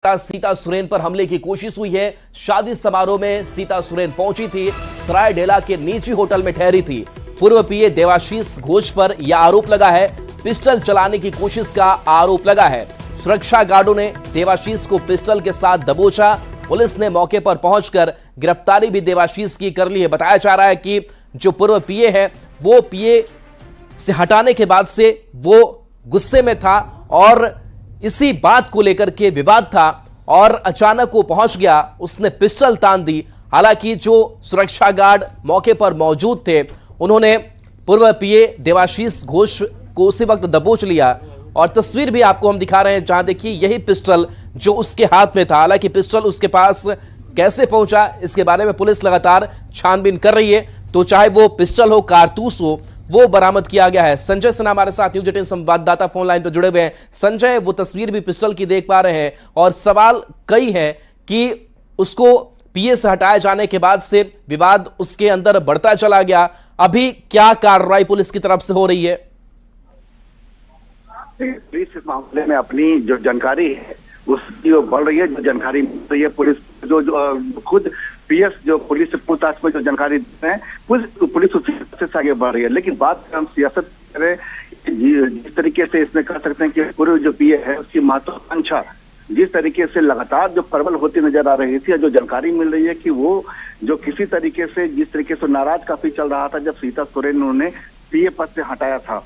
सीता सुरेन पर हमले की कोशिश हुई है। शादी समारोह में सीता सुरेन पहुंची थी, सरायडेला के निजी होटल में ठहरी थी। पूर्व पीए देवाशीष घोष पर यह आरोप लगा है, पिस्टल चलाने की कोशिश का आरोप लगा है। सुरक्षा गार्डों ने देवाशीष को पिस्टल के साथ दबोचा। पुलिस ने मौके पर पहुंचकर गिरफ्तारी भी देवाशीष की कर ली है। बताया जा रहा है कि जो पूर्व पीए है वो पीए से हटाने के बाद से वो गुस्से में था और इसी बात को लेकर के विवाद था और अचानक वो पहुंच गया, उसने पिस्टल तान दी। हालांकि जो सुरक्षा गार्ड मौके पर मौजूद थे उन्होंने पूर्व पीए देवाशीष घोष को उसी वक्त दबोच लिया और तस्वीर भी आपको हम दिखा रहे हैं जहां देखिए यही पिस्टल जो उसके हाथ में था। हालांकि पिस्टल उसके पास कैसे पहुंचा इसके बारे में पुलिस लगातार छानबीन कर रही है। तो चाहे वो पिस्टल हो, कारतूस हो, वो बरामद किया गया है। संजय सिन्हा हमारे साथ न्यूज 18 संवाददाता फोन लाइन पर जुड़े हुए हैं। संजय, वो तस्वीर भी पिस्टल की देख पा रहे हैं और सवाल कई है कि उसको पीए से हटाए जाने के बाद से विवाद उसके अंदर बढ़ता चला गया। अभी क्या कार्रवाई पुलिस की तरफ से हो रही है? पुलिस इस मामले में अपनी जो जानकारी है उसकी बढ़ रही है। जो जानकारी मिल रही है पुलिस जो खुद पीएस जो पुलिस से पूछताछ में जो जानकारी देते हैं पुलिस उसी से आगे बढ़ रही है। लेकिन बात हम सियासत करें, जिस तरीके से इसमें कह सकते हैं कि पूर्व जो पीए है उसकी महत्वाकांक्षा जिस तरीके से लगातार जो प्रबल होती नजर आ रही थी, जो जानकारी मिल रही है कि वो जो किसी तरीके से जिस तरीके से नाराज काफी चल रहा था जब सीता सोरेन उन्होंने पीए पद से हटाया था।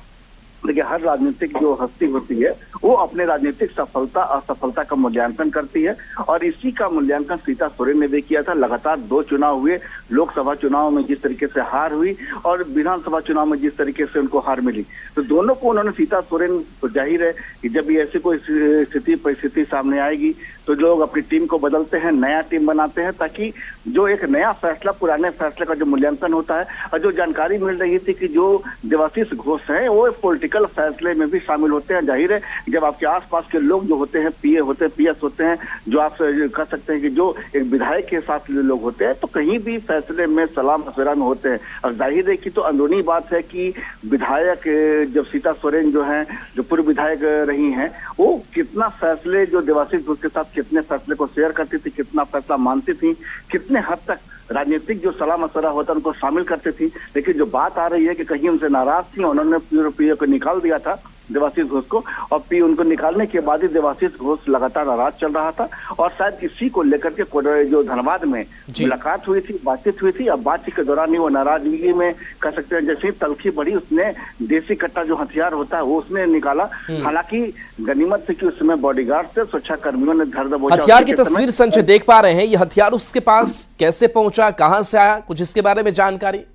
देखिए, हर राजनीतिक जो हस्ती होती है वो अपने राजनीतिक सफलता असफलता का मूल्यांकन करती है और इसी का मूल्यांकन सीता सोरेन ने भी किया था। लगातार 2 चुनाव हुए, लोकसभा चुनाव में जिस तरीके से हार हुई और विधानसभा चुनाव में जिस तरीके से उनको हार मिली, तो दोनों को उन्होंने सीता सोरेन को जाहिर है कि जब भी ऐसी कोई परिस्थिति सामने आएगी तो लोग अपनी टीम को बदलते हैं, नया टीम बनाते हैं ताकि जो एक नया फैसला पुराने फैसले का जो मूल्यांकन होता है। और जो जानकारी मिल रही थी कि जो देवाशीष घोष हैं वो पॉलिटिकल फैसले में भी शामिल होते हैं। जाहिर है जब आपके आसपास के लोग जो होते हैं पीए होते हैं, पीएस होते हैं, जो आप कह सकते हैं कि जो एक विधायक के साथ लोग होते हैं तो कहीं भी फैसले में सलाह मशवरा में होते हैं। और जाहिर है कि तो अंदरूनी बात है कि विधायक जब सीता सोरेन जो है जो पूर्व विधायक रही हैं वो कितना फैसले जो देवाशीष घोष के साथ कितने फैसले को शेयर करती थी, कितना फैसला मानती थी, कितने हद तक राजनीतिक जो सलाह मशवरा होता है उनको शामिल करते थी। लेकिन जो बात आ रही है कि कहीं उनसे नाराज थी, उन्होंने पीए को निकाल दिया था देवाशीष घोष को, और पी उनको निकालने के बाद ही देवाशीष घोष लगातार नाराज चल रहा था और शायद इसी को लेकर के जो धनबाद में मुलाकात हुई थी, बातचीत हुई थी। अब बातचीत के दौरान ही वो नाराजगी में कह सकते हैं जैसे ही तलखी बढ़ी उसने देसी कट्टा जो हथियार होता है वो उसने निकाला। हालांकि गनीमत थी कि उस समय बॉडीगार्ड से सुरक्षा कर्मियों ने धर दबोचा। हथियार की तस्वीर संजय देख पा रहे हैं, ये हथियार उसके पास कैसे पहुंचा, कहां से आया, कुछ इसके बारे में जानकारी?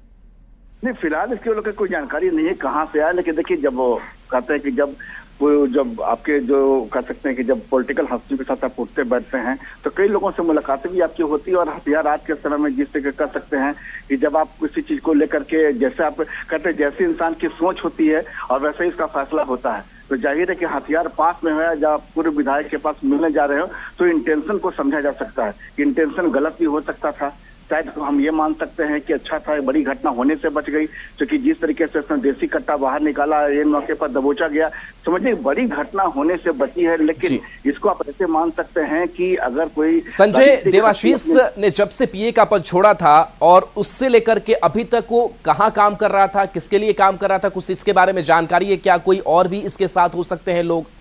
नहीं, फिलहाल इसके लोग कोई जानकारी नहीं है कहाँ से आया। लेकिन देखिए, जब वो कहते हैं कि जब आपके जो कह सकते हैं कि जब पॉलिटिकल हस्तियों के साथ आप उठते बैठते हैं तो कई लोगों से मुलाकातें भी आपकी होती है। और हथियार आज के समय में जिस तरह कह सकते हैं कि जब आप किसी चीज को लेकर के जैसे आप कहते हैं जैसे इंसान की सोच होती है और वैसे ही इसका फैसला होता है, तो जाहिर है कि हथियार पास में है जब पूर्व विधायक के पास मिलने जा रहे हो तो इंटेंशन को समझा जा सकता है। इंटेंशन गलत भी हो सकता था, शायद हम ये मान सकते हैं कि अच्छा था, बड़ी घटना होने से बच गई, क्योंकि जिस तरीके से उसने देसी कट्टा बाहर निकाला, ये मौके पर दबोचा गया, समझिए बड़ी घटना होने से बची है। लेकिन इसको आप ऐसे मान सकते हैं कि अगर कोई संजय देवाशीष ने जब से पीए का पद छोड़ा था और उससे लेकर के अभी तक वो कहां काम कर रहा था, किसके लिए काम कर रहा था, कुछ इसके बारे में जानकारी है क्या? कोई और भी इसके साथ हो सकते हैं लोग?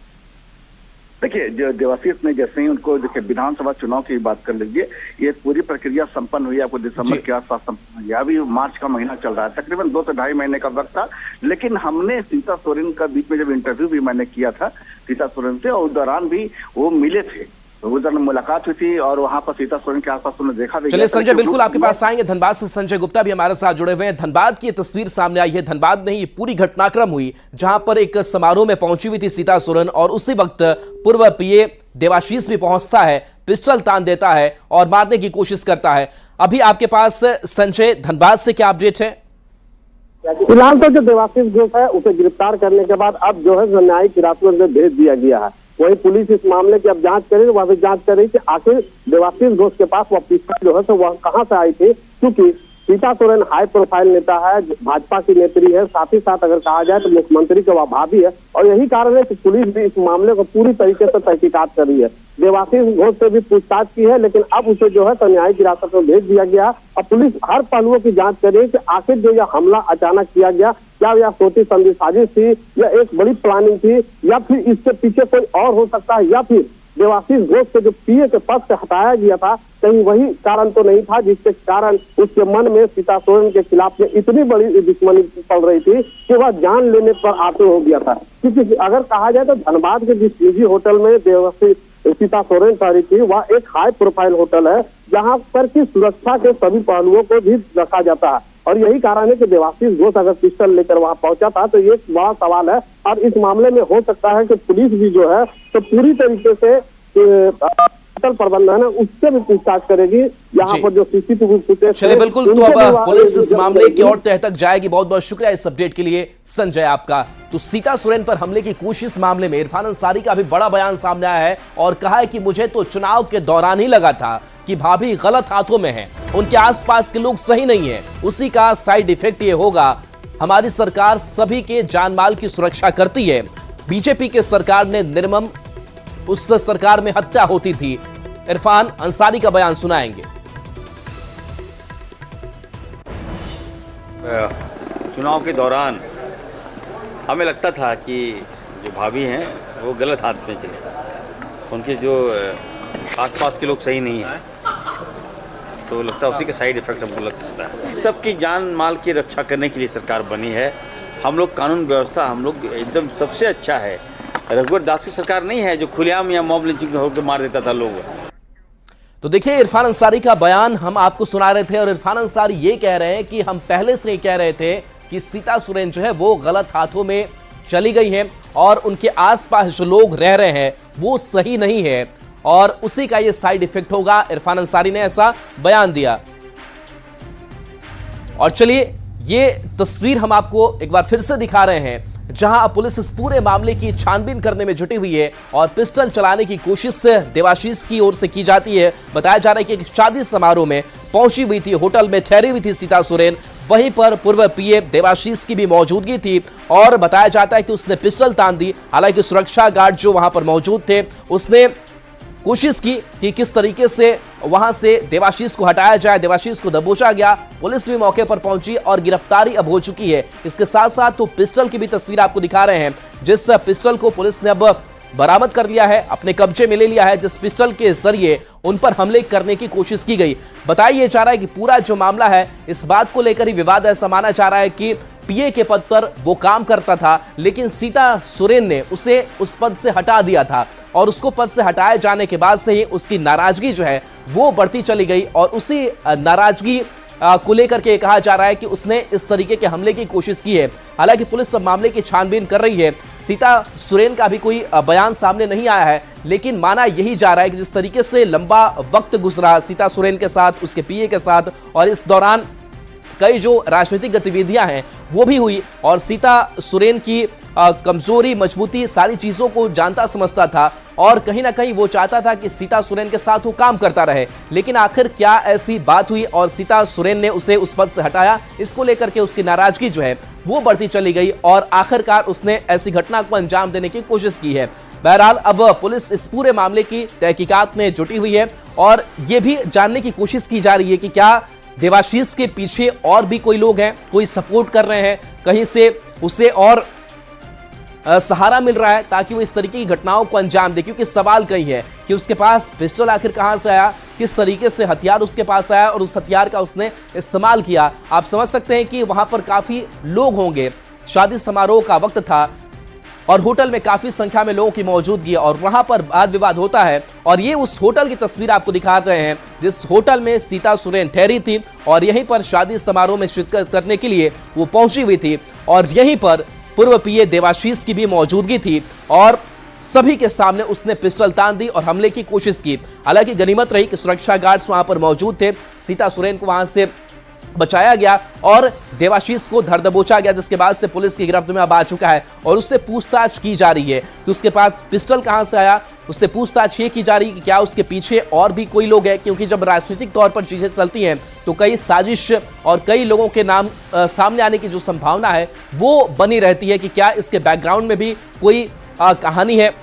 देखिए, जो देवाशीष ने जैसे ही उनको देखिए विधानसभा चुनाव की बात कर लीजिए, ये पूरी प्रक्रिया संपन्न हुई आपको दिसंबर के आसपास संपन्न हुई। अभी मार्च का महीना चल रहा है, तकरीबन 2 से ढाई महीने का वक्त था। लेकिन हमने सीता सोरेन का बीच में जब इंटरव्यू भी मैंने किया था सीता सोरेन से, और उस दौरान भी वो मिले थे, तो उस दौरान मुलाकात हुई थी और वहां पर सीता सोरेन के आसपास उन्होंने देखा। चलिए संजय, बिल्कुल आपके पास आएंगे। धनबाद से संजय गुप्ता भी हमारे साथ जुड़े हुए हैं। धनबाद की तस्वीर सामने आई है। धनबाद नहीं, पूरी घटनाक्रम हुई जहां पर एक समारोह में पहुंची हुई थी सीता सोरेन और उसी वक्त पूर्व पीए देवाशीष भी पहुंचता है, पिस्टल तान देता है और मारने की कोशिश करता है। अभी आपके पास संजय धनबाद से क्या अपडेट है? फिलहाल तो जो देवाशीष घोष है उसे गिरफ्तार करने के बाद अब जो है न्यायिक हिरासत में भेज दिया गया है। वही पुलिस इस मामले की अब जांच करेगी, वह भी जांच कर रही थी आखिर देवाशीष घोष के पास वह पिस्टल जो है तो वह कहां से आई थी, क्योंकि सीता सोरेन हाई प्रोफाइल नेता है, भाजपा की नेत्री है, साथ ही साथ अगर कहा जाए तो मुख्यमंत्री के वह भाभी है और यही कारण है कि पुलिस भी इस मामले को पूरी तरीके से तहकीकात कर रही है। देवाशीष घोष से भी पूछताछ की है, लेकिन अब उसे जो है न्यायिक हिरासत में भेज दिया गया। अब पुलिस हर पहलुओं की जांच कर रही है कि आखिर जो यह हमला अचानक किया गया, क्या यह सोची समझी साजिश थी या एक बड़ी प्लानिंग थी, या फिर इसके पीछे कोई और हो सकता है, या फिर देवाशीष घोष को जो पीए के पद से हटाया गया था कहीं वही कारण तो नहीं था जिसके कारण उसके मन में सीता सोरेन के खिलाफ में इतनी बड़ी दुश्मनी पड़ रही थी कि वह जान लेने पर आतुर हो गया था। क्योंकि अगर कहा जाए तो धनबाद के जिस निजी होटल में देवाशीष सीता सोरेन ठहरी थी वह एक हाई प्रोफाइल होटल है जहां पर की सुरक्षा के सभी पहलुओं को भी रखा जाता है, और यही कारण है कि देवाशीष घोष अगर पिस्टल लेकर वहां पहुंचा था तो ये बड़ा सवाल है। और इस मामले में हो सकता है कि पुलिस भी जो है तो पूरी तरीके से होटल प्रबंधन है उससे भी पूछताछ करेगी। यहाँ पर जो सीसीटीवी फुटेज, चलिए बिल्कुल, तो अब पुलिस इस मामले की और तह तक जाएगी। बहुत बहुत शुक्रिया इस अपडेट के लिए संजय आपका। तो सीता सोरेन पर हमले की कोशिश मामले में इरफान अंसारी का भी बड़ा बयान सामने आया है और कहा है कि मुझे तो चुनाव के दौरान ही लगा था कि भाभी गलत हाथों में है, उनके आसपास के लोग सही नहीं है, उसी का साइड इफेक्ट ये होगा। हमारी सरकार सभी के जान माल की सुरक्षा करती है, बीजेपी के सरकार ने निर्मम, उस सरकार में हत्या होती थी। इरफान अंसारी का बयान सुनाएंगे। चुनाव के दौरान हमें लगता था कि जो भाभी हैं वो गलत हाथ में चले, उनके जो आसपास के लोग सही नहीं हैं, तो लगता है उसी का साइड इफेक्ट हमको लग सकता है। सबकी जान माल की रक्षा करने के लिए सरकार बनी है। हम लोग कानून व्यवस्था हम लोग एकदम सबसे अच्छा है। रघुवर दास की सरकार नहीं है जो खुलेआम या मॉब लिंचिंग होकर मार देता था लोग। तो देखिए इरफान अंसारी का बयान हम आपको सुना रहे थे और इरफान अंसारी ये कह रहे हैं कि हम पहले से ही कह रहे थे कि सीता सोरेन जो है वो गलत हाथों में चली गई है और उनके आसपास जो लोग रह रहे हैं वो सही नहीं है और उसी का ये साइड इफेक्ट होगा। इरफान अंसारी ने ऐसा बयान दिया। और चलिए ये तस्वीर हम आपको एक बार फिर से दिखा रहे हैं जहां पुलिस इस पूरे मामले की छानबीन करने में जुटी हुई है और पिस्टल चलाने की कोशिश देवाशीष की ओर से की जाती है। बताया जा रहा है कि एक शादी समारोह में पहुंची हुई थी, होटल में ठहरी हुई थी सीता सोरेन, वहीं पर पूर्व पीए देवाशीष की भी मौजूदगी थी और बताया जाता है कि उसने पिस्टल तान दी। हालांकि सुरक्षा गार्ड जो वहां पर मौजूद थे उसने कोशिश की कि किस तरीके से वहां से देवाशीष को हटाया जाए, देवाशीष को दबोचा गया। पुलिस भी मौके पर पहुंची और गिरफ्तारी अब हो चुकी है। इसके साथ साथ तो पिस्टल की भी तस्वीर आपको दिखा रहे हैं, जिस पिस्टल को पुलिस ने अब बरामद कर लिया है, अपने कब्जे में ले लिया है, जिस पिस्टल के जरिए उन पर हमले करने की कोशिश की गई। बताया जा रहा है कि पूरा जो मामला है इस बात को लेकर ही विवाद ऐसा माना जा रहा है कि पीए के पद पर वो काम करता था लेकिन सीता सोरेन ने उसे उस पद से हटा दिया था और उसको पद से हटाए जाने के बाद से ही उसकी नाराजगी जो है वो बढ़ती चली गई और उसी नाराजगी को लेकर के कहा जा रहा है कि उसने इस तरीके के हमले की कोशिश की है। हालांकि पुलिस सब मामले की छानबीन कर रही है। सीता सोरेन का भी कोई बयान सामने नहीं आया है, लेकिन माना यही जा रहा है कि जिस तरीके से लंबा वक्त गुजरा सीता सोरेन के साथ, उसके पीए के साथ, और इस दौरान कई जो राजनीतिक गतिविधियां हैं वो भी हुई और सीता सोरेन की कमजोरी, मजबूती, सारी चीजों को जानता समझता था और कहीं ना कहीं वो चाहता था कि सीता सोरेन के साथ वो काम करता रहे। लेकिन आखिर क्या ऐसी बात हुई और सीता सोरेन ने उसे उस पद से हटाया, इसको लेकर के उसकी नाराजगी जो है वो बढ़ती चली गई और आखिरकार उसने ऐसी घटना को अंजाम देने की कोशिश की है। बहरहाल अब पुलिस इस पूरे मामले की तहकीकात में जुटी हुई है और ये भी जानने की कोशिश की जा रही है कि क्या देवाशीष के पीछे और भी कोई लोग हैं, कोई सपोर्ट कर रहे हैं, कहीं से उसे और सहारा मिल रहा है ताकि वो इस तरीके की घटनाओं को अंजाम दे। क्योंकि सवाल कई है कि उसके पास पिस्टल आखिर कहां से आया, किस तरीके से हथियार उसके पास आया और उस हथियार का उसने इस्तेमाल किया। आप समझ सकते हैं कि वहां पर काफी लोग होंगे, शादी समारोह का वक्त था और होटल में काफी संख्या में लोगों की मौजूदगी और वहां पर वाद विवाद होता है। और ये उस होटल की तस्वीर आपको दिखा रहे हैं जिस होटल में सीता सोरेन ठहरी थी और यहीं पर शादी समारोह में शिरकत करने के लिए वो पहुंची हुई थी और यहीं पर पूर्व पीए देवाशीष की भी मौजूदगी थी और सभी के सामने उसने पिस्टल तान दी और हमले की कोशिश की। हालांकि गनीमत रही कि सुरक्षा गार्ड्स वहां पर मौजूद थे, सीता सोरेन को वहां से बचाया गया और देवाशीष को धर दबोचा गया, जिसके बाद से पुलिस की गिरफ्त में अब आ चुका है और उससे पूछताछ की जा रही है कि उसके पास पिस्टल कहां से आया। उससे पूछताछ ये की जा रही है कि क्या उसके पीछे और भी कोई लोग हैं, क्योंकि जब राजनीतिक तौर पर चीजें चलती हैं तो कई साजिश और कई लोगों के नाम सामने आने की जो संभावना है वो बनी रहती है कि क्या इसके बैकग्राउंड में भी कोई कहानी है।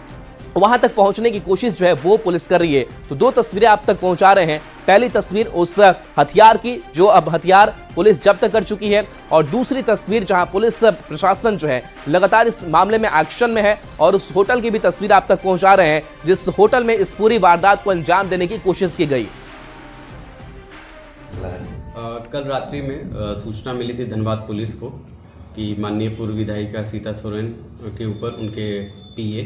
वहां तक पहुंचने की कोशिश जो है वो पुलिस कर रही है। तो दो तस्वीरें आप तक पहुंचा रहे हैं। पहली तस्वीर उस हथियार की जो अब हथियार पुलिस जब्त कर चुकी है, और दूसरी तस्वीर जहां पुलिस प्रशासन जो है लगातार इस मामले में एक्शन में है, और उस होटल की भी तस्वीर आप तक पहुंचा रहे हैं जिस होटल में इस पूरी वारदात को अंजाम देने की कोशिश की गई। कल रात्रि में सूचना मिली थी धनबाद पुलिस को कि माननीय पूर्व विधायिका सीता सोरेन के ऊपर उनके पीए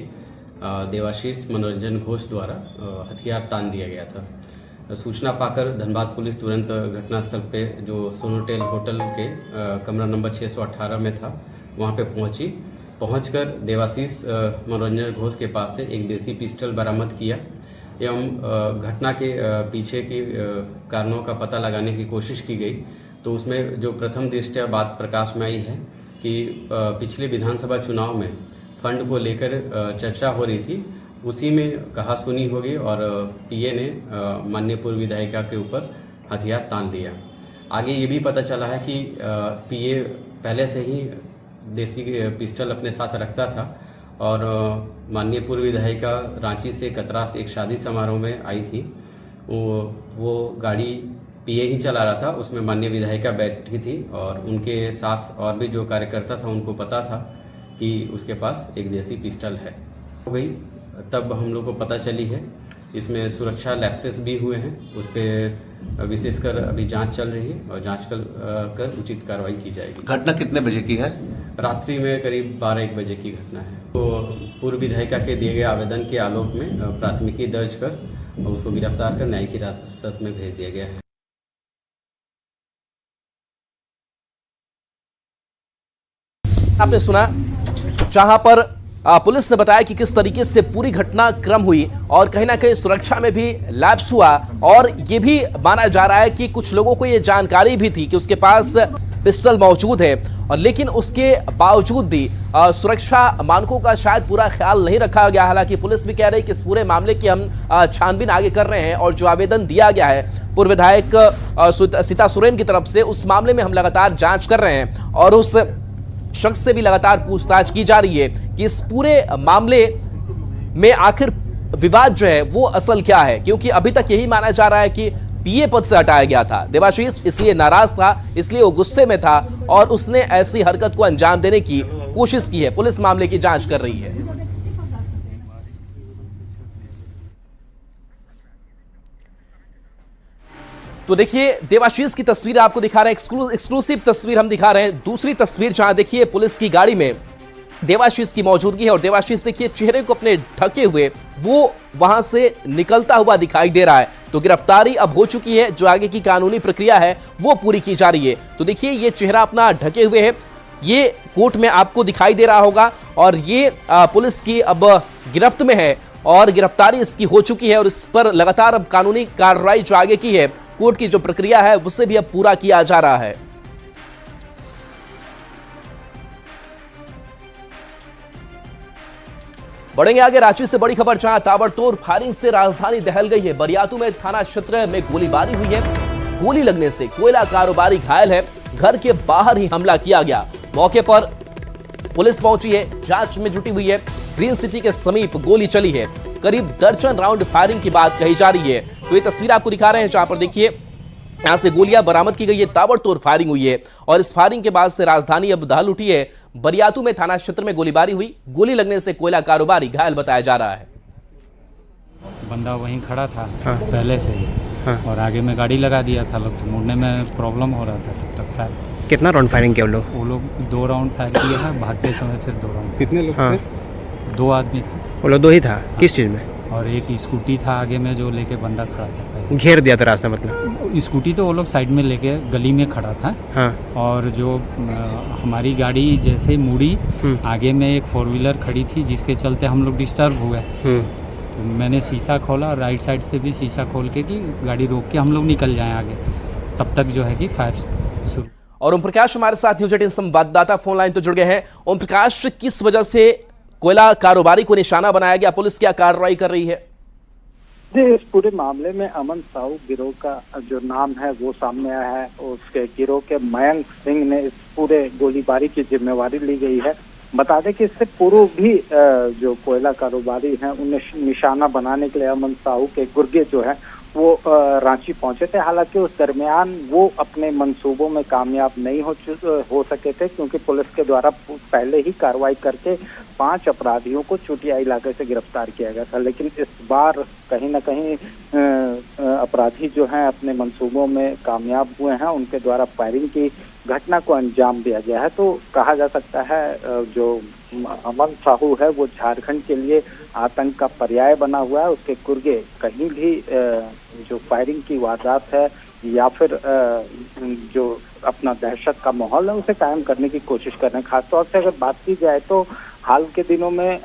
देवाशीष मनोरंजन घोष द्वारा हथियार तान दिया गया था। सूचना पाकर धनबाद पुलिस तुरंत घटनास्थल पे जो सोनोटेल होटल के कमरा नंबर 618 में था वहाँ पे पहुंचकर देवाशीष मनोरंजन घोष के पास से एक देसी पिस्टल बरामद किया एवं घटना के पीछे के कारणों का पता लगाने की कोशिश की गई। तो उसमें जो प्रथम दृष्टया बात प्रकाश में आई है कि पिछले विधानसभा चुनाव में फंड को लेकर चर्चा हो रही थी, उसी में कहा सुनी होगी और पीए ने माननीय पूर्व विधायिका के ऊपर हथियार तान दिया। आगे ये भी पता चला है कि पीए पहले से ही देसी पिस्टल अपने साथ रखता था और माननीय पूर्व विधायिका रांची से कतरास एक शादी समारोह में आई थी। वो गाड़ी पीए ही चला रहा था, उसमें माननीय विधायिका बैठी थी और उनके साथ और भी जो कार्यकर्ता था उनको पता था कि उसके पास एक देसी पिस्टल है। हो गई तब हम लोग को पता चली है। इसमें सुरक्षा लैप्सेस भी हुए हैं, उस पर विशेषकर अभी जांच चल रही है और जांच कर उचित कार्रवाई की जाएगी। घटना कितने बजे की है? रात्रि में करीब 12-1 बजे की घटना है। तो पूर्व विधायिका के दिए गए आवेदन के आलोक में प्राथमिकी दर्ज कर उसको गिरफ्तार कर न्यायिक हिरासत में भेज दिया गया है। आपने सुना जहां पर पुलिस ने बताया कि किस तरीके से पूरी घटना क्रम हुई और कहीं ना कहीं सुरक्षा में भी लैप्स हुआ, और ये भी माना जा रहा है कि कुछ लोगों को ये जानकारी भी थी कि उसके पास पिस्टल मौजूद है, और लेकिन उसके बावजूद भी सुरक्षा मानकों का शायद पूरा ख्याल नहीं रखा गया। हालांकि पुलिस भी कह रही है कि इस पूरे मामले की हम छानबीन आगे कर रहे हैं और जो आवेदन दिया गया है पूर्व विधायक सीता सोरेन की तरफ से, उस मामले में हम लगातार जांच कर रहे हैं और उस शख्स से भी लगातार पूछताछ की जा रही है कि इस पूरे मामले में आखिर विवाद जो है वो असल क्या है, क्योंकि अभी तक यही माना जा रहा है कि पीए पद से हटाया गया था देवाशीष, इसलिए नाराज था, इसलिए वो गुस्से में था और उसने ऐसी हरकत को अंजाम देने की कोशिश की है। पुलिस मामले की जांच कर रही है। तो देखिए देवाशीष की तस्वीर आपको दिखा रहे हैं, एक्सक्लूसिव तस्वीर हम दिखा रहे हैं। दूसरी तस्वीर जहां देखिए पुलिस की गाड़ी में देवाशीष की मौजूदगी है और देवाशीष देखिए चेहरे को अपने ढके हुए वो वहां से निकलता हुआ दिखाई दे रहा है। तो गिरफ्तारी अब हो चुकी है, जो आगे की कानूनी प्रक्रिया है वो पूरी की जा रही है। तो देखिए ये चेहरा अपना ढके हुए है, ये कोर्ट में आपको दिखाई दे रहा होगा, और ये पुलिस की अब गिरफ्त में है और गिरफ्तारी इसकी हो चुकी है और इस पर लगातार अब कानूनी कार्रवाई जो आगे की है, कोर्ट की जो प्रक्रिया है उसे भी अब पूरा किया जा रहा है। बढ़ेंगे आगे, रांची से बड़ी खबर जहां ताबड़तोड़ फायरिंग से राजधानी दहल गई है। बरियातू में थाना क्षेत्र में गोलीबारी हुई है, गोली लगने से कोयला कारोबारी घायल है, घर के बाहर ही हमला किया गया। मौके पर पुलिस पहुंची है, जांच में जुटी हुई है। ग्रीन सिटी के समीप गोली चली है, करीब दर्जन राउंड फायरिंग की बात कही जा रही है। तो ये तस्वीर आपको दिखा रहे हैं जहां पर देखिए यहां से गोलियां बरामद की गई है, ताबड़तोड़ फायरिंग हुई है और इस फायरिंग के बाद से राजधानी अब दहल उठी है। बरियातू में थाना क्षेत्र में गोलीबारी हुई, गोली लगने से कोयला कारोबारी घायल बताया जा रहा है। बंदा वहीं खड़ा था पहले से ही, और आगे में गाड़ी लगा दिया था लोग, तो मुड़ने में प्रॉब्लम हो रहा था तब तक। फायर कितना राउंड फायरिंग किया वो लोग 2 राउंड फायर किए हैं, भागते समय फिर 2 राउंड। कितने लोग थे? 2 आदमी थे। वो लोग 2 ही था? किस चीज़ में? और एक स्कूटी था आगे में जो लेके बंदा खड़ा था, घेर दिया था रास्ता मतलब? स्कूटी तो वो लोग साइड में लेके गली में खड़ा था। हाँ। और जो हमारी गाड़ी जैसे मुड़ी, आगे में एक 4 व्हीलर खड़ी थी जिसके चलते हम लोग डिस्टर्ब हुए। तो मैंने शीशा खोला और राइट साइड से भी शीशा खोल के कि गाड़ी रोक के हम लोग निकल जाएं आगे, तब तक जो है कि फायर शुरू। और ओम प्रकाश हमारे साथ न्यूज 18 संवाददाता फोन लाइन तो जुड़ गए हैं। ओम प्रकाश, किस वजह से कोयला कारोबारी को निशाना बनाया गया, पुलिस क्या कार्रवाई कर रही है? जी, इस पूरे मामले में अमन साहू गिरोह का जो नाम है वो सामने आया है। उसके गिरोह के मयंक सिंह ने इस पूरे गोलीबारी की जिम्मेवारी ली गई है बता दें कि इससे पूर्व भी जो कोयला कारोबारी हैं उन्हें निशाना बनाने के लिए अमन साहू के गुर्गे जो है वो रांची पहुंचे थे। हालांकि उस दरमियान वो अपने मंसूबों में कामयाब नहीं हो सके थे, क्योंकि पुलिस के द्वारा पहले ही कार्रवाई करके 5 अपराधियों को चुटिया इलाके से गिरफ्तार किया गया था। लेकिन इस बार कहीं न कहीं अपराधी जो हैं अपने मंसूबों में कामयाब हुए हैं, उनके द्वारा फायरिंग की घटना को अंजाम दिया गया है। तो कहा जा सकता है जो अमन साहू है वो झारखंड के लिए आतंक का पर्याय बना हुआ है। उसके गुर्गे कहीं भी जो फायरिंग की वारदात है या फिर जो अपना दहशत का माहौल है उसे कायम करने की कोशिश कर रहे हैं। खासतौर से अगर बात की जाए तो हाल के दिनों में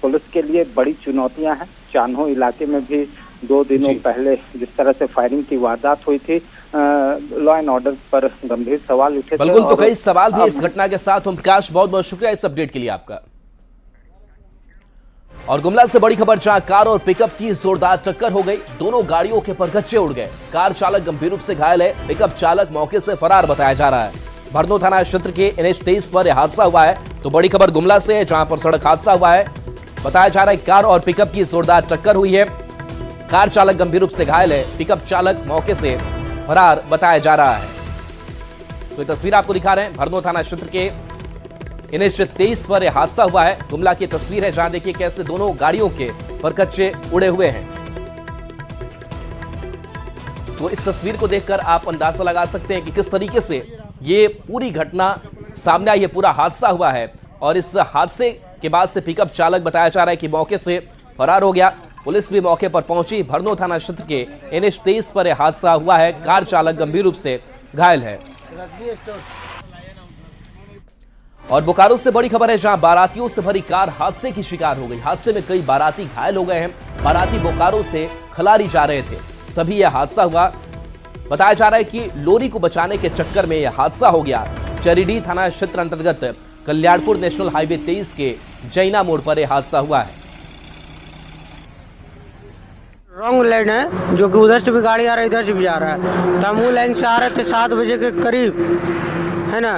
पुलिस के लिए बड़ी चुनौतियां हैं। चान्हो इलाके में भी 2 दिनों पहले जिस तरह से फायरिंग की वारदात हुई थी, लॉ एंड ऑर्डर पर गंभीर सवाल उठे थे। बिल्कुल, तो कई सवाल भी इस घटना के साथ। ओम प्रकाश, बहुत बहुत शुक्रिया इस अपडेट के लिए आपका। और गुमला से बड़ी खबर, जहां कार और पिकअप की जोरदार टक्कर हो गई, दोनों गाड़ियों के परखच्चे उड़ गए। कार चालक गंभीर रूप से घायल है, पिकअप चालक मौके से फरार बताया जा रहा है। भरनो थाना क्षेत्र के NH 23 पर यह हादसा हुआ है। तो बड़ी खबर गुमला से है, जहां पर सड़क हादसा हुआ है। बताया जा रहा है कार और पिकअप की जोरदार टक्कर हुई है, कार चालक गंभीर रूप से घायल है, पिकअप चालक मौके से फरार बताया जा रहा है। तो ये तस्वीर आपको दिखा रहे हैं, भरनो थाना क्षेत्र के NH 23 पर यह हादसा हुआ है। गुमला की तस्वीर है, जहां देखिए कैसे दोनों गाड़ियों के परखच्चे उड़े हुए हैं। तो इस तस्वीर को देखकर आप अंदाजा लगा सकते हैं कि किस तरीके से ये पूरी घटना सामने आई है, पूरा हादसा हुआ है। और इस हादसे के बाद से पिकअप चालक बताया जा रहा है कि मौके से फरार हो गया। पुलिस भी मौके पर पहुंची। भरनो थाना क्षेत्र के NH 23 पर यह हादसा हुआ है, कार चालक गंभीर रूप से घायल है। और बोकारो से बड़ी खबर है, जहां बारातियों से भरी कार हादसे की शिकार हो गई। हादसे में कई बाराती घायल हो गए हैं। बाराती बोकारो से खलारी जा रहे थे, तभी यह हादसा हुआ। बताया जा रहा है कि लोरी को बचाने के चक्कर में यह हादसा हो गया। चरीडीह थाना क्षेत्र अंतर्गत कल्याणपुर नेशनल हाईवे 23 के जैना मोड़ पर यह हादसा हुआ है। रॉन्ग लाइन है, जो कि उधर से भी गाड़ी आ रहा है, इधर से भी जा रहा है। तो हम वो लाइन से आ रहे थे 7 बजे के करीब, है ना।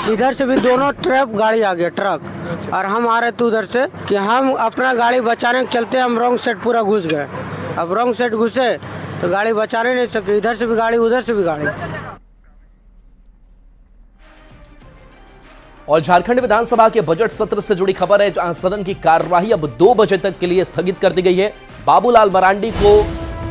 इधर से भी दोनों ट्रक गाड़ी आ गया, ट्रक, और हम आ रहे थे उधर से कि हम अपना गाड़ी बचाने के चलते हम रॉन्ग साइड पूरा घुस गए। अब रॉन्ग साइड घुसे तो गाड़ी बचाने नहीं सके, इधर से भी गाड़ी उधर से भी गाड़ी। और झारखंड विधानसभा के बजट सत्र से जुड़ी खबर है, जहां सदन की कार्यवाही अब 2 बजे तक के लिए स्थगित कर दी गई है। बाबूलाल मरांडी को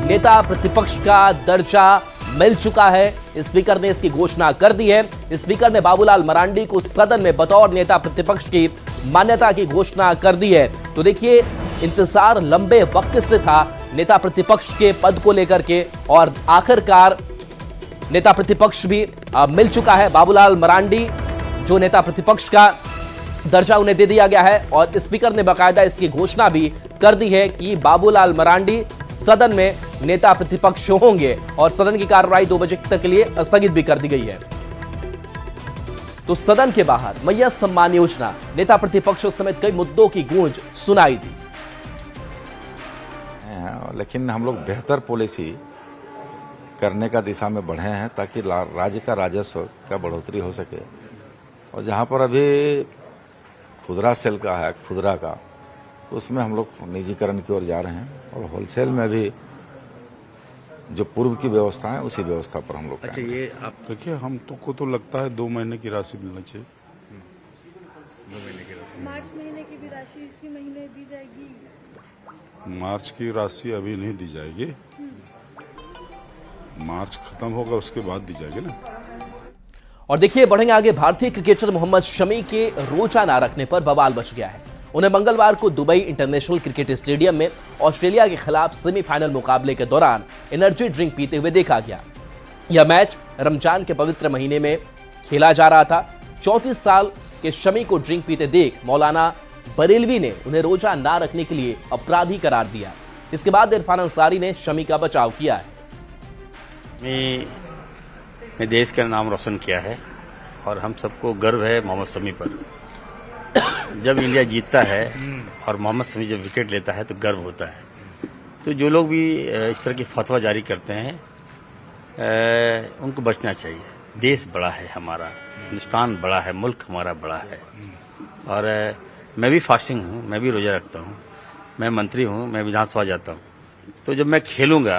नेता प्रतिपक्ष का दर्जा मिल चुका है। स्पीकर ने इसकी घोषणा कर दी है। स्पीकर ने बाबूलाल मरांडी को सदन में बतौर नेता प्रतिपक्ष की मान्यता की घोषणा कर दी है। तो देखिए, इंतजार लंबे वक्त से था नेता प्रतिपक्ष के पद को लेकर के, और आखिरकार नेता प्रतिपक्ष भी मिल चुका है। बाबूलाल मरांडी जो नेता प्रतिपक्ष का दर्जा उन्हें दे दिया गया है, और स्पीकर ने बाकायदा इसकी घोषणा भी कर दी है कि बाबूलाल मरांडी सदन में नेता प्रतिपक्ष होंगे, और सदन की कार्रवाई 2 बजे तक के लिए स्थगित भी कर दी गई है। तो सदन के बाहर मैया सम्मान योजना, नेता प्रतिपक्षों समेत कई मुद्दों की गूंज सुनाई दी। लेकिन हम लोग बेहतर पॉलिसी करने का दिशा में बढ़े हैं, ताकि राज्य का राजस्व का बढ़ोतरी हो सके। और जहां पर अभी खुदरा सेल का है, खुदरा का, तो उसमें हम लोग निजीकरण की ओर जा रहे हैं। और होलसेल में भी जो पूर्व की व्यवस्था है उसी व्यवस्था पर हम लोग। अच्छा, ये आप देखिए, हम को तो लगता है 2 महीने की राशि मिलना चाहिए। 2 महीने की राशि, मार्च महीने की भी राशि इसी महीने दी जाएगी। मार्च की राशि अभी नहीं दी जाएगी, मार्च खत्म होगा उसके बाद दी जाएगी ना। और देखिए, बढ़ेंगे आगे। भारतीय क्रिकेटर मोहम्मद शमी के रोजा ना रखने पर बवाल मच गया है। उन्हें मंगलवार को दुबई इंटरनेशनल क्रिकेट स्टेडियम में ऑस्ट्रेलिया के खिलाफ सेमीफाइनल मुकाबले के दौरान एनर्जी ड्रिंक पीते हुए देखा गया। यह मैच रमजान के पवित्र महीने में खेला जा रहा था। 34 साल के शमी को ड्रिंक पीते देख मौलाना बरेलवी ने उन्हें रोजा ना रखने के लिए अपराधी करार दिया। इसके बाद इरफान अंसारी ने शमी का बचाव किया है। मैं देश का नाम रोशन किया है, और हम सबको गर्व है मोहम्मद शमी पर। जब इंडिया जीतता है और मोहम्मद शमी जब विकेट लेता है तो गर्व होता है। तो जो लोग भी इस तरह की फतवा जारी करते हैं, उनको बचना चाहिए। देश बड़ा है हमारा, हिंदुस्तान बड़ा है, मुल्क हमारा बड़ा है, और मैं भी फास्टिंग हूँ, मैं भी रोजा रखता हूँ, मैं मंत्री हूँ, मैं विधानसभा जाता हूँ। तो जब मैं खेलूंगा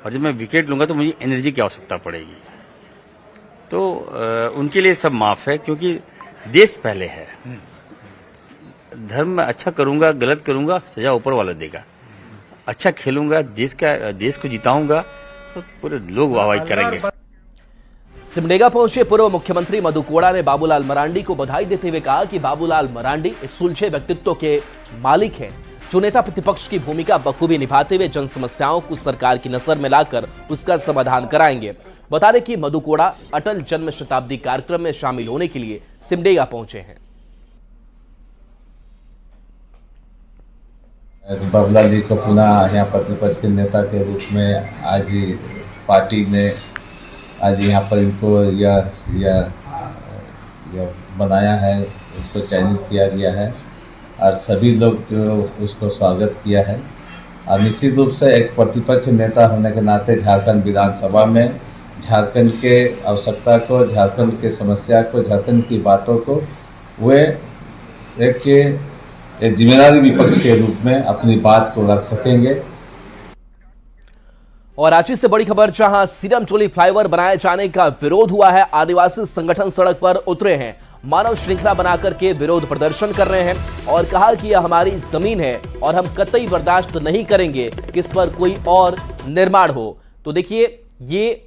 और जब मैं विकेट लूंगा तो मुझे एनर्जी की आवश्यकता पड़ेगी। तो उनके लिए सब माफ है, क्योंकि देश पहले है। धर्म में अच्छा करूंगा, गलत करूंगा, सजा ऊपर वाला देगा। अच्छा खेलूंगा, देश को जिताऊंगा तो पूरे लोग वाहवाही करेंगे। सिमडेगा पहुंचे पूर्व मुख्यमंत्री मधु कोड़ा ने बाबूलाल मरांडी को बधाई देते हुए कहा कि बाबूलाल मरांडी एक सुलझे व्यक्तित्व के मालिक हैं, जो नेता प्रतिपक्ष की भूमिका बखूबी निभाते हुए जन समस्याओं को सरकार की नजर में लाकर उसका समाधान कराएंगे। बता दें कि मधु कोड़ा अटल जन्म शताब्दी कार्यक्रम में शामिल होने के लिए सिमडेगा पहुंचे हैं। बाबूलाल जी को पुनः यहाँ प्रतिपक्ष के नेता के रूप में आज पार्टी ने आज यहाँ पर इनको यह बनाया है, उसको चयनित किया गया है और सभी लोग उसको स्वागत किया है। और निश्चित रूप से एक प्रतिपक्ष नेता होने के नाते झारखंड विधानसभा में झारखंड के आवश्यकता को, झारखंड के समस्या को, झारखंड की बातों को वे एक जिम्मेदारी विपक्ष के रूप में अपनी बात को रख सकेंगे। और रांची से बड़ी खबर, जहां सीरम चोली फ्लाईओवर बनाए जाने का विरोध हुआ है। आदिवासी संगठन सड़क पर उतरे हैं, मानव श्रृंखला बनाकर के विरोध प्रदर्शन कर रहे हैं और कहा कि यह हमारी जमीन है और हम कतई बर्दाश्त नहीं करेंगे कि इस पर कोई और निर्माण हो। तो देखिए, ये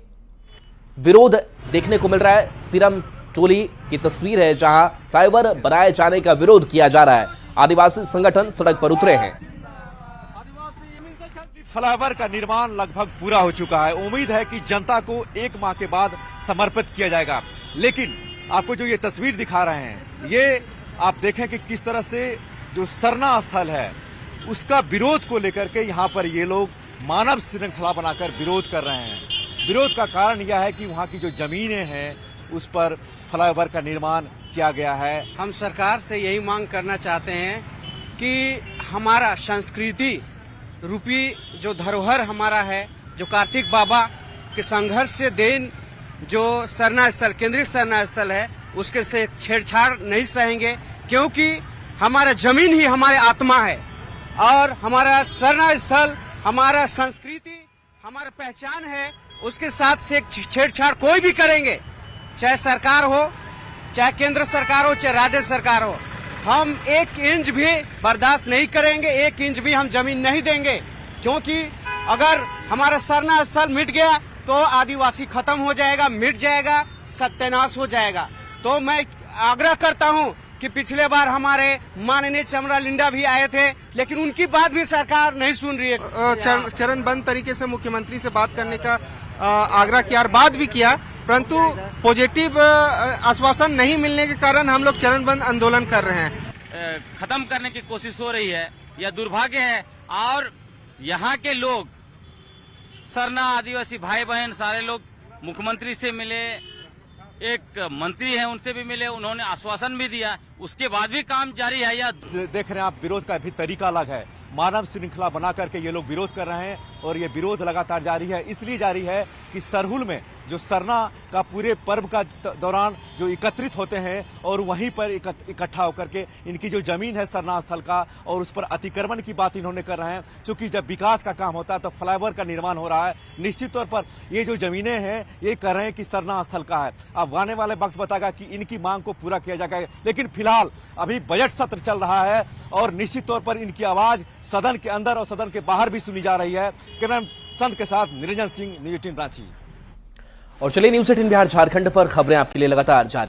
विरोध देखने को मिल रहा है। सीरम चोली की तस्वीर है जहां फ्लाईओवर बनाए जाने का विरोध किया जा रहा है। आदिवासी संगठन सड़क पर उतरे हैं। फ्लाईओवर का निर्माण लगभग पूरा हो चुका है। उम्मीद है कि जनता को 1 माह के बाद समर्पित किया जाएगा। लेकिन आपको जो ये तस्वीर दिखा रहे हैं, ये आप देखें कि किस तरह से जो सरना स्थल है उसका विरोध को लेकर के यहाँ पर ये लोग मानव श्रृंखला बनाकर विरोध कर रहे हैं। विरोध का कारण यह है कि वहाँ की जो जमीनें हैं उस पर फ्लाईओवर का निर्माण किया गया है। हम सरकार से यही मांग करना चाहते हैं कि हमारा संस्कृति रूपी जो धरोहर हमारा है, जो कार्तिक बाबा के संघर्ष से देन जो सरना स्थल, केंद्रीय सरना स्थल है, उसके से छेड़छाड़ नहीं सहेंगे, क्योंकि हमारा जमीन ही हमारे आत्मा है और हमारा सरना स्थल हमारा संस्कृति, हमारा पहचान है। उसके साथ से छेड़छाड़ कोई भी करेंगे, चाहे सरकार हो, चाहे केंद्र सरकार हो, चाहे राज्य सरकार हो, हम 1 इंच भी बर्दाश्त नहीं करेंगे, 1 इंच भी हम जमीन नहीं देंगे। क्योंकि अगर हमारा सरना स्थल मिट गया तो आदिवासी खत्म हो जाएगा, मिट जाएगा, सत्यानाश हो जाएगा। तो मैं आग्रह करता हूं कि पिछले बार हमारे माननीय चमरा लिंडा भी आए थे, लेकिन उनकी बात भी सरकार नहीं सुन रही है। चरणबद्ध तरीके से मुख्यमंत्री से बात करने का आग्रह किया और बात भी किया, परंतु पॉजिटिव आश्वासन नहीं मिलने के कारण हम लोग चरणबद्ध आंदोलन कर रहे हैं। खत्म करने की कोशिश हो रही है, यह दुर्भाग्य है। और यहाँ के लोग, सरना आदिवासी भाई बहन सारे लोग मुख्यमंत्री से मिले, एक मंत्री हैं उनसे भी मिले, उन्होंने आश्वासन भी दिया, उसके बाद भी काम जारी है। या देख रहे हैं आप, विरोध का भी तरीका अलग है। मानव श्रृंखला बना करके ये लोग विरोध कर रहे हैं और ये विरोध लगातार जारी है। इसलिए जारी है कि सरहुल में जो सरना का पूरे पर्व का दौरान जो एकत्रित होते हैं और वहीं पर इकट्ठा होकर के इनकी जो जमीन है सरना स्थल का, और उस पर अतिक्रमण की बात इन्होंने कर रहे हैं। क्योंकि जब विकास का काम होता है तो फ्लाईओवर का निर्माण हो रहा है, निश्चित तौर पर ये जो जमीनें हैं ये कर रहे हैं कि सरना स्थल का है। अब आने वाले वक्त बताएगा कि इनकी मांग को पूरा किया जाएगा। लेकिन फिलहाल अभी बजट सत्र चल रहा है और निश्चित तौर पर इनकी आवाज सदन के अंदर और सदन के बाहर भी सुनी जा रही है। कैमरा संत के साथ निरंजन सिंह, न्यूज़ 18 रांची। और चलिए, न्यूज़ 18 बिहार झारखंड पर खबरें आपके लिए लगातार जारी।